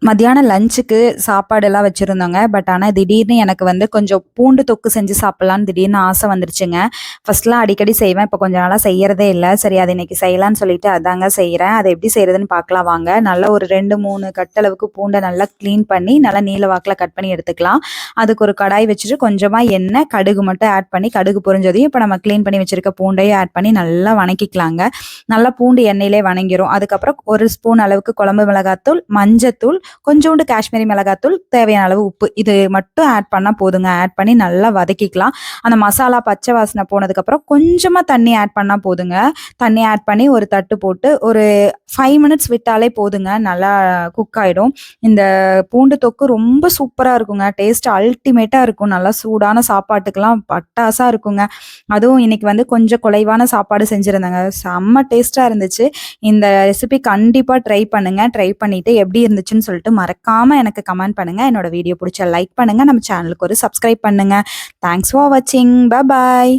மத்தியானம் லஞ்சுக்கு சாப்பாடெல்லாம் வச்சுருந்தோங்க. பட் ஆனால் திடீர்னு எனக்கு வந்து கொஞ்சம் பூண்டு தொக்கு செஞ்சு சாப்பிட்லான்னு திடீர்னு ஆசை வந்துருச்சுங்க. ஃபஸ்ட்லாம் அடிக்கடி செய்வேன். இப்போ கொஞ்ச நாளாக செய்யறதே இல்லை. சரி அது இன்னைக்கு செய்யலான்னு சொல்லிட்டு அதாங்க செய்கிறேன். அதை எப்படி செய்கிறதுன்னு பார்க்கலாம் வாங்க. நல்லா ஒரு 2-3 கட்டளவுக்கு பூண்டை நல்லா க்ளீன் பண்ணி நல்லா நீல வாக்கில் கட் பண்ணி எடுத்துக்கலாம். அதுக்கு ஒரு கடாய் வச்சுட்டு கொஞ்சமாக எண்ணெய் கடுகு மட்டும் ஆட் பண்ணி கடுகு பொரிஞ்சதையும் இப்போ நம்ம க்ளீன் பண்ணி வச்சுருக்க பூண்டையும் ஆட் பண்ணி நல்லா வணக்கிக்கலாங்க. நல்லா பூண்டு எண்ணெயிலே வணங்கிரும். அதுக்கப்புறம் 1 ஸ்பூன் அளவுக்கு குழம்பு மிளகாத்தூள், மஞ்சத்தூள், கொஞ்சோண்டு காஷ்மீரி மிளகாத்தூள், தேவையான அளவு உப்பு இது மட்டும் ஆட் பண்ணால் போதுங்க. ஆட் பண்ணி நல்லா வதக்கிக்கலாம். அந்த மசாலா பச்சை வாசனை போனதுக்கப்புறம் கொஞ்சமாக தண்ணி ஆட் பண்ணால் போதுங்க. தண்ணி ஆட் பண்ணி ஒரு தட்டு போட்டு ஒரு 5 மினிட்ஸ் விட்டாலே போதுங்க. நல்லா குக் ஆகிடும். இந்த பூண்டு தொக்கு ரொம்ப சூப்பராக இருக்குங்க. டேஸ்ட் அல்டிமேட்டாக இருக்கும். நல்லா சூடான சாப்பாட்டுக்கெல்லாம் பட்டாசாக இருக்குங்க. அதுவும் இன்னைக்கு வந்து கொஞ்சம் குறைவான சாப்பாடு செஞ்சுருந்தாங்க. செம்ம டேஸ்ட்டாக இருந்துச்சு. இந்த ரெசிபி கண்டிப்பாக ட்ரை பண்ணுங்க. ட்ரை பண்ணிட்டு எப்படி இருந்துச்சுன்னு சொல்லிட்டு மறக்காம எனக்கு கமெண்ட் பண்ணுங்க. என்னோட வீடியோ பிடிச்ச லைக் பண்ணுங்க. நம்ம சேனலுக்கு ஒரு சப்ஸ்கிரைப் பண்ணுங்க. தேங்க்ஸ் ஃபார் வாட்சிங். Bye bye.